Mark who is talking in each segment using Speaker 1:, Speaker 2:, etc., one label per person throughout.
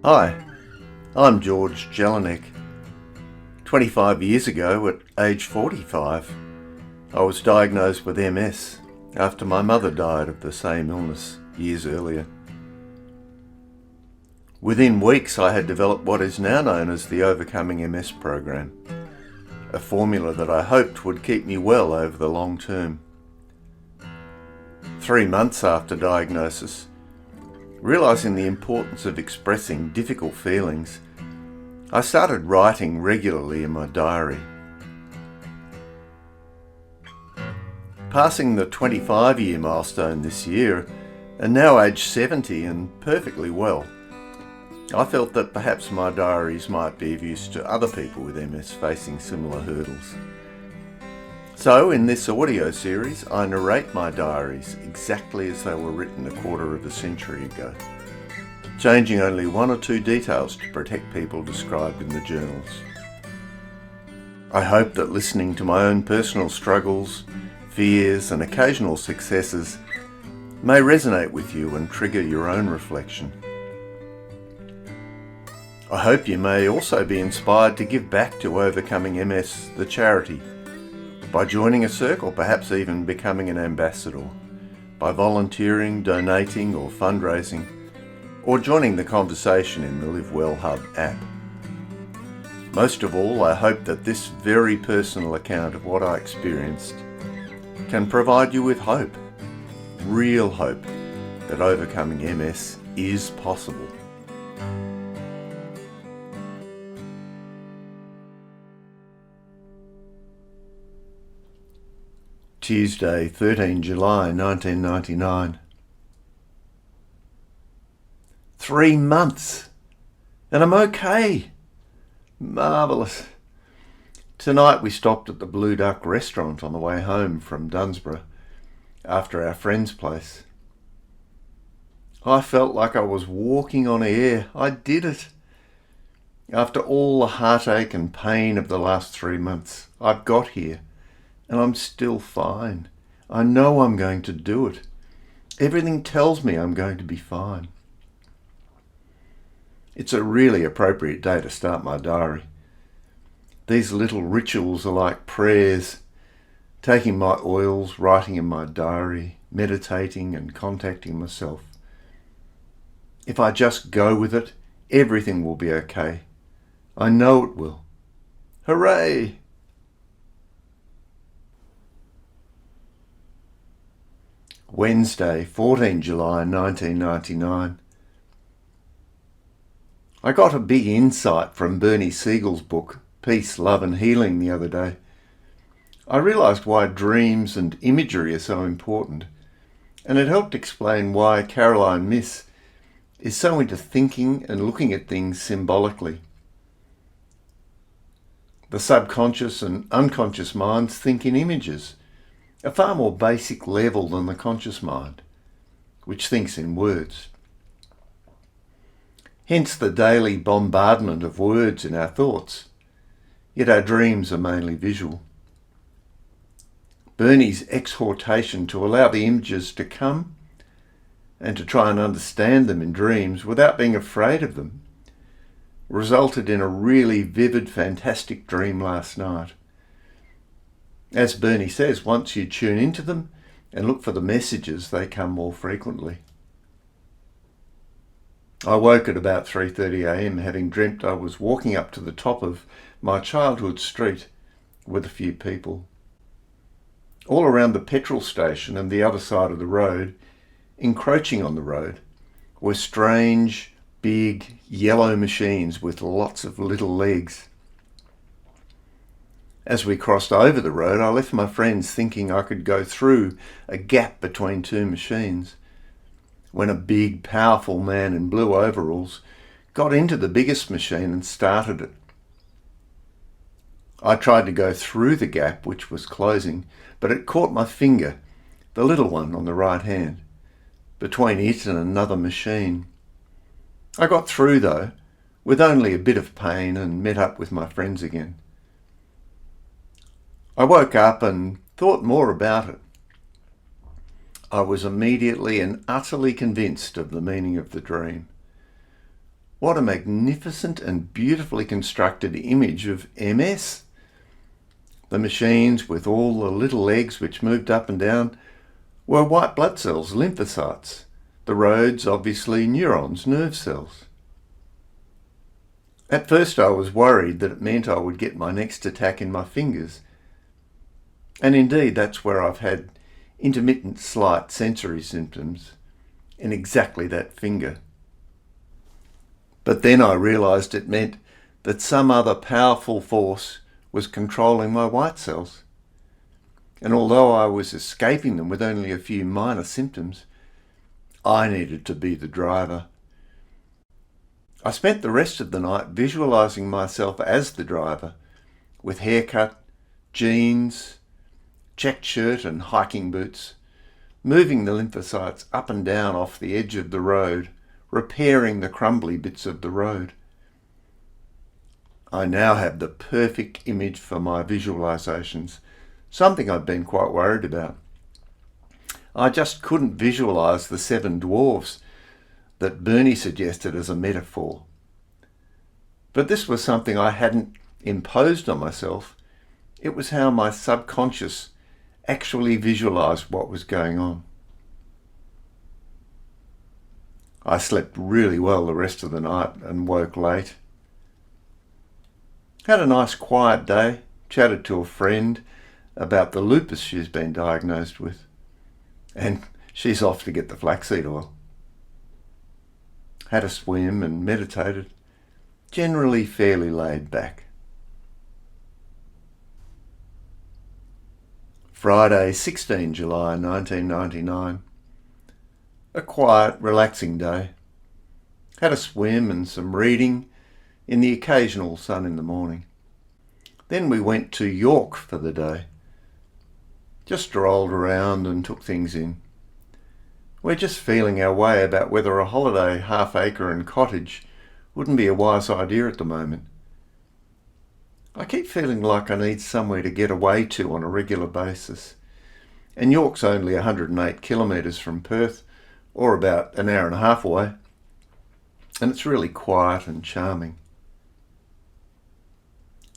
Speaker 1: Hi, I'm George Jelinek. 25 years ago, at age 45, I was diagnosed with MS after my mother died of the same illness years earlier. Within weeks, I had developed what is now known as the Overcoming MS program, a formula that I hoped would keep me well over the long term. 3 months after diagnosis, realizing the importance of expressing difficult feelings, I started writing regularly in my diary. Passing the 25-year milestone this year, and now aged 70 and perfectly well, I felt that perhaps my diaries might be of use to other people with MS facing similar hurdles. So in this audio series, I narrate my diaries exactly as they were written a quarter of a century ago, changing only one or two details to protect people described in the journals. I hope that listening to my own personal struggles, fears and occasional successes may resonate with you and trigger your own reflection. I hope you may also be inspired to give back to Overcoming MS, the charity, by joining a circle, perhaps even becoming an ambassador, by volunteering, donating or fundraising, or joining the conversation in the Live Well Hub app. Most of all, I hope that this very personal account of what I experienced can provide you with hope, real hope, that overcoming MS is possible. Tuesday, 13 July 1999. 3 months, and I'm okay. Marvellous. Tonight we stopped at the Blue Duck restaurant on the way home from Dunsborough after our friend's place. I felt like I was walking on air. I did it. After all the heartache and pain of the last 3 months, I've got here. And I'm still fine. I know I'm going to do it. Everything tells me I'm going to be fine. It's a really appropriate day to start my diary. These little rituals are like prayers, taking my oils, writing in my diary, meditating and contacting myself. If I just go with it, everything will be okay. I know it will. Hooray! Wednesday, 14 July 1999. I got a big insight from Siegel's book, Peace, Love and Healing, the other day. I realised why dreams and imagery are so important, and it helped explain why Caroline Myss is so into thinking and looking at things symbolically. The subconscious and unconscious minds think in images, a far more basic level than the conscious mind, which thinks in words. Hence the daily bombardment of words in our thoughts, yet our dreams are mainly visual. Bernie's exhortation to allow the images to come and to try and understand them in dreams without being afraid of them resulted in a really vivid, fantastic dream last night. As Bernie says, once you tune into them and look for the messages, they come more frequently. I woke at about 3:30 a.m. having dreamt I was walking up to the top of my childhood street with a few people. All around the petrol station and the other side of the road, encroaching on the road, were strange, big, yellow machines with lots of little legs. As we crossed over the road, I left my friends thinking I could go through a gap between two machines, when a big, powerful man in blue overalls got into the biggest machine and started it. I tried to go through the gap, which was closing, but it caught my finger, the little one on the right hand, between it and another machine. I got through though, with only a bit of pain, and met up with my friends again. I woke up and thought more about it. I was immediately and utterly convinced of the meaning of the dream. What a magnificent and beautifully constructed image of MS. The machines with all the little legs which moved up and down were white blood cells, lymphocytes. The roads, obviously neurons, nerve cells. At first I was worried that it meant I would get my next attack in my fingers. And indeed that's where I've had intermittent slight sensory symptoms in exactly that finger. But then I realised it meant that some other powerful force was controlling my white cells. And although I was escaping them with only a few minor symptoms, I needed to be the driver. I spent the rest of the night visualising myself as the driver, with haircut, jeans, checked shirt and hiking boots, moving the lymphocytes up and down off the edge of the road, repairing the crumbly bits of the road. I now have the perfect image for my visualisations, something I've been quite worried about. I just couldn't visualise the 7 dwarves that Bernie suggested as a metaphor. But this was something I hadn't imposed on myself. It was how my subconscious actually visualised what was going on. I slept really well the rest of the night and woke late. Had a nice quiet day, chatted to a friend about the lupus she's been diagnosed with, and she's off to get the flaxseed oil. Had a swim and meditated, generally fairly laid back. Friday, 16 July 1999. A quiet, relaxing day. Had a swim and some reading in the occasional sun in the morning. Then we went to York for the day. Just strolled around and took things in. We're just feeling our way about whether a holiday half-acre and cottage wouldn't be a wise idea at the moment. I keep feeling like I need somewhere to get away to on a regular basis. And York's only 108 kilometres from Perth, or about an hour and a half away. And it's really quiet and charming.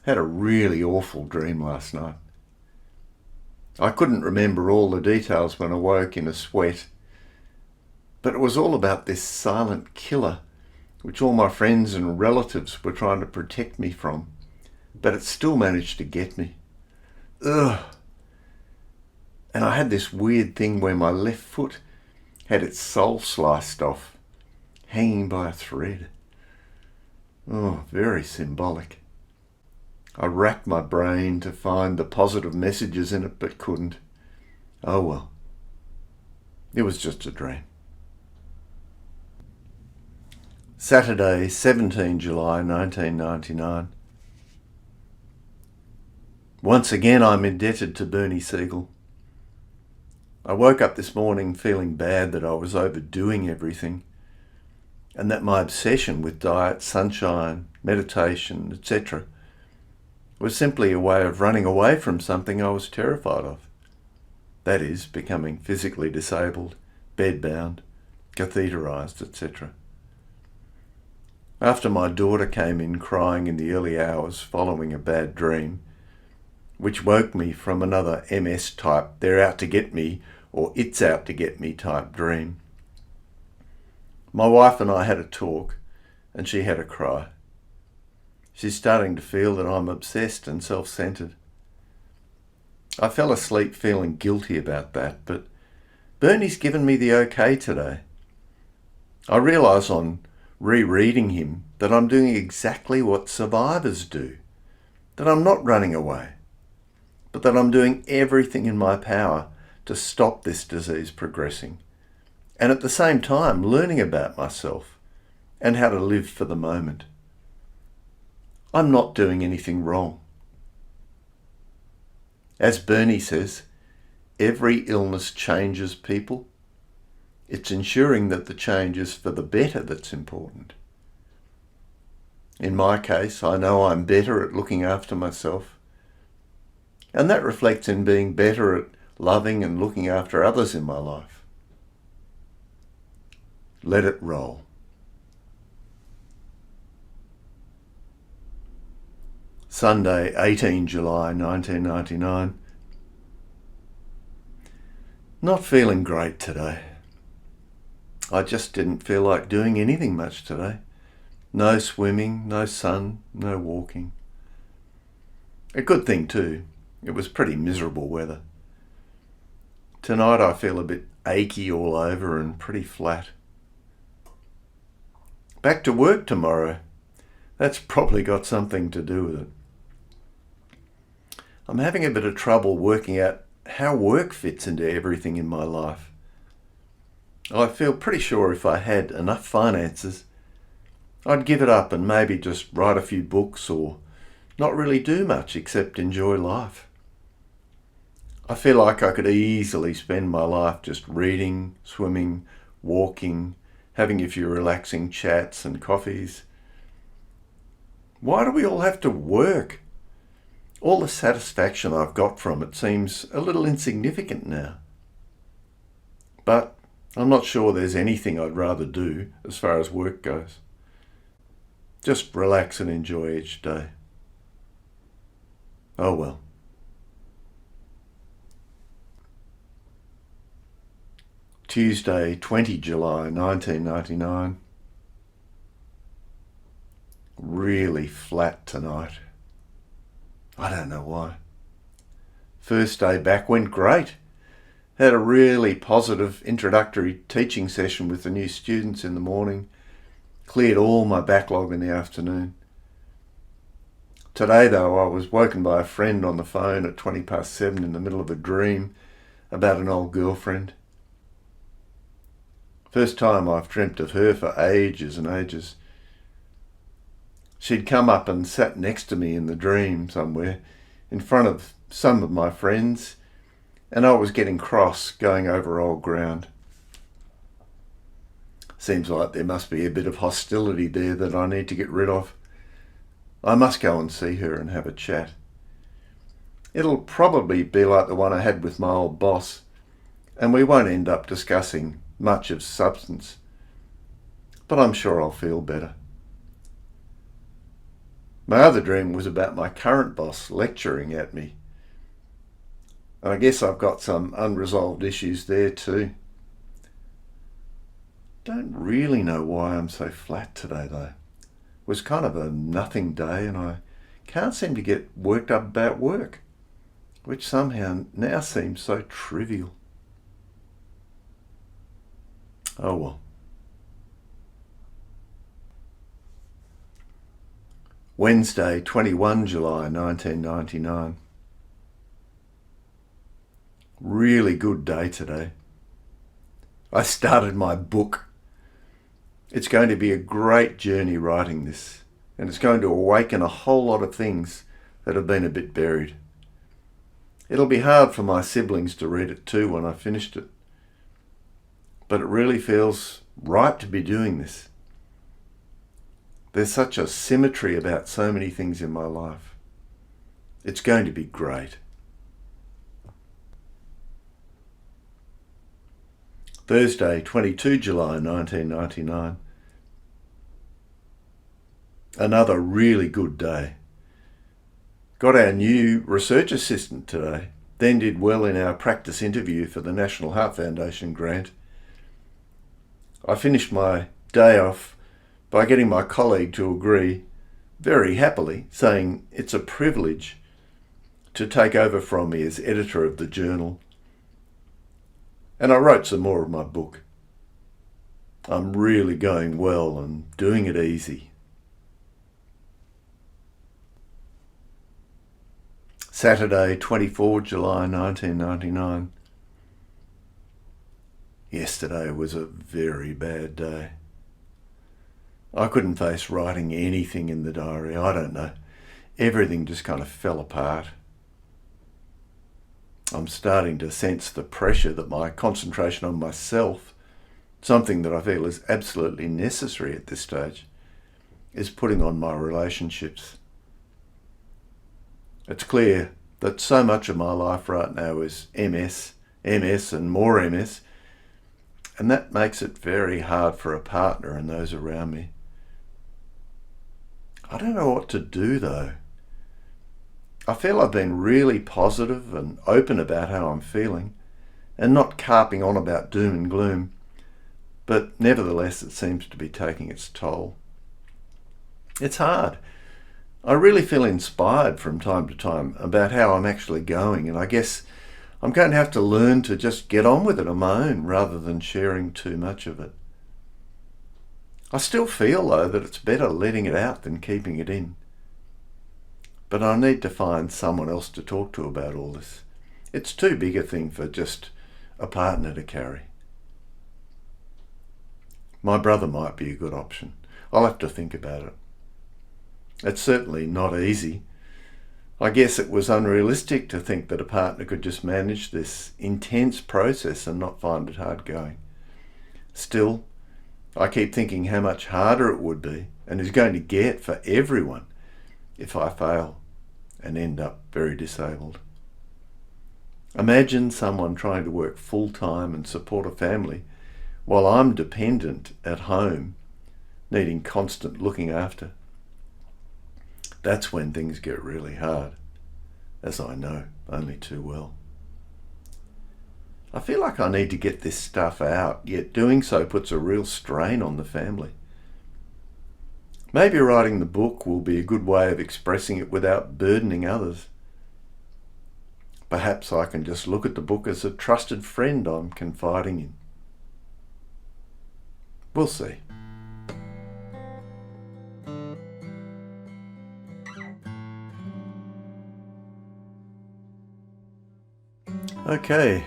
Speaker 1: Had a really awful dream last night. I couldn't remember all the details when I woke in a sweat, but it was all about this silent killer, which all my friends and relatives were trying to protect me from, but it still managed to get me. Ugh. And I had this weird thing where my left foot had its sole sliced off, hanging by a thread. Oh, very symbolic. I racked my brain to find the positive messages in it, but couldn't. Oh well. It was just a dream. Saturday, 17 July 1999. Once again I'm indebted to Bernie Siegel. I woke up this morning feeling bad that I was overdoing everything, and that my obsession with diet, sunshine, meditation, etc. was simply a way of running away from something I was terrified of. That is, becoming physically disabled, bedbound, catheterised, etc. After my daughter came in crying in the early hours following a bad dream, which woke me from another MS type they're out to get me or it's out to get me type dream, my wife and I had a talk and she had a cry. She's starting to feel that I'm obsessed and self-centered. I fell asleep feeling guilty about that, but Bernie's given me the okay today. I realise on rereading him that I'm doing exactly what survivors do, that I'm not running away, but that I'm doing everything in my power to stop this disease progressing, and at the same time learning about myself and how to live for the moment. I'm not doing anything wrong. As Bernie says, every illness changes people. It's ensuring that the change is for the better that's important. In my case, I know I'm better at looking after myself, and that reflects in being better at loving and looking after others in my life. Let it roll. Sunday, 18 July 1999. Not feeling great today. I just didn't feel like doing anything much today. No swimming, no sun, no walking. A good thing too, it was pretty miserable weather. Tonight I feel a bit achy all over and pretty flat. Back to work tomorrow. That's probably got something to do with it. I'm having a bit of trouble working out how work fits into everything in my life. I feel pretty sure if I had enough finances, I'd give it up and maybe just write a few books or not really do much except enjoy life. I feel like I could easily spend my life just reading, swimming, walking, having a few relaxing chats and coffees. Why do we all have to work? All the satisfaction I've got from it seems a little insignificant now. But I'm not sure there's anything I'd rather do as far as work goes. Just relax and enjoy each day. Oh well. Tuesday, 20 July 1999. Really flat tonight. I don't know why. First day back went great. Had a really positive introductory teaching session with the new students in the morning. Cleared all my backlog in the afternoon. Today though, I was woken by a friend on the phone at 7:20 in the middle of a dream about an old girlfriend. First time I've dreamt of her for ages and ages. She'd come up and sat next to me in the dream somewhere, in front of some of my friends, and I was getting cross, going over old ground. Seems like there must be a bit of hostility there that I need to get rid of. I must go and see her and have a chat. It'll probably be like the one I had with my old boss, and we won't end up discussing much of substance, but I'm sure I'll feel better. My other dream was about my current boss lecturing at me. And I guess I've got some unresolved issues there too. Don't really know why I'm so flat today though. It was kind of a nothing day and I can't seem to get worked up about work, which somehow now seems so trivial. Oh well. Wednesday, 21 July 1999. Really good day today. I started my book. It's going to be a great journey writing this, and it's going to awaken a whole lot of things that have been a bit buried. It'll be hard for my siblings to read it too when I finished it, but it really feels right to be doing this. There's such a symmetry about so many things in my life. It's going to be great. Thursday, 22 July 1999. Another really good day. Got our new research assistant today, then did well in our practice interview for the National Heart Foundation grant. I finished my day off by getting my colleague to agree, very happily, saying it's a privilege to take over from me as editor of the journal. And I wrote some more of my book. I'm really going well and doing it easy. Saturday, 24 July 1999. Yesterday was a very bad day. I couldn't face writing anything in the diary. I don't know. Everything just kind of fell apart. I'm starting to sense the pressure that my concentration on myself, something that I feel is absolutely necessary at this stage, is putting on my relationships. It's clear that so much of my life right now is MS and more MS, and that makes it very hard for a partner and those around me. I don't know what to do though. I feel I've been really positive and open about how I'm feeling, and not carping on about doom and gloom, but nevertheless it seems to be taking its toll. It's hard. I really feel inspired from time to time about how I'm actually going, and I guess I'm going to have to learn to just get on with it on my own rather than sharing too much of it. I still feel, though, that it's better letting it out than keeping it in. But I need to find someone else to talk to about all this. It's too big a thing for just a partner to carry. My brother might be a good option. I'll have to think about it. It's certainly not easy. I guess it was unrealistic to think that a partner could just manage this intense process and not find it hard going. Still, I keep thinking how much harder it would be and is going to get for everyone if I fail and end up very disabled. Imagine someone trying to work full-time and support a family while I'm dependent at home, needing constant looking after. That's when things get really hard, as I know only too well. I feel like I need to get this stuff out, yet doing so puts a real strain on the family. Maybe writing the book will be a good way of expressing it without burdening others. Perhaps I can just look at the book as a trusted friend I'm confiding in. We'll see. Okay,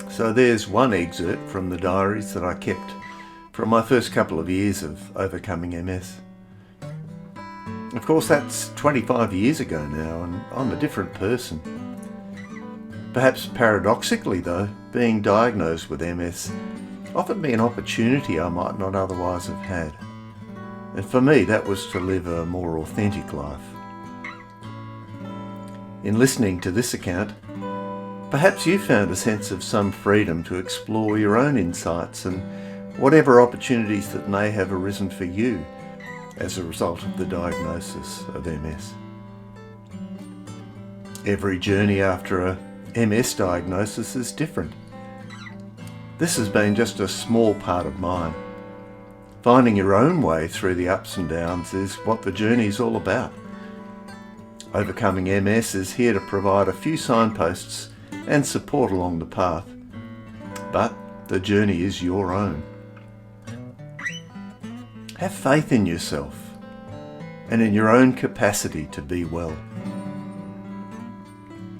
Speaker 1: so there's one excerpt from the diaries that I kept from my first couple of years of overcoming MS. Of course, that's 25 years ago now, and I'm a different person. Perhaps paradoxically though, being diagnosed with MS offered me an opportunity I might not otherwise have had. And for me, that was to live a more authentic life. In listening to this account, perhaps you found a sense of some freedom to explore your own insights and whatever opportunities that may have arisen for you as a result of the diagnosis of MS. Every journey after a MS diagnosis is different. This has been just a small part of mine. Finding your own way through the ups and downs is what the journey is all about. Overcoming MS is here to provide a few signposts and support along the path, but the journey is your own. Have faith in yourself and in your own capacity to be well.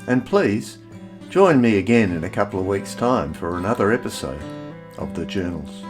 Speaker 1: And please, join me again in a couple of weeks' time for another episode of the Journals.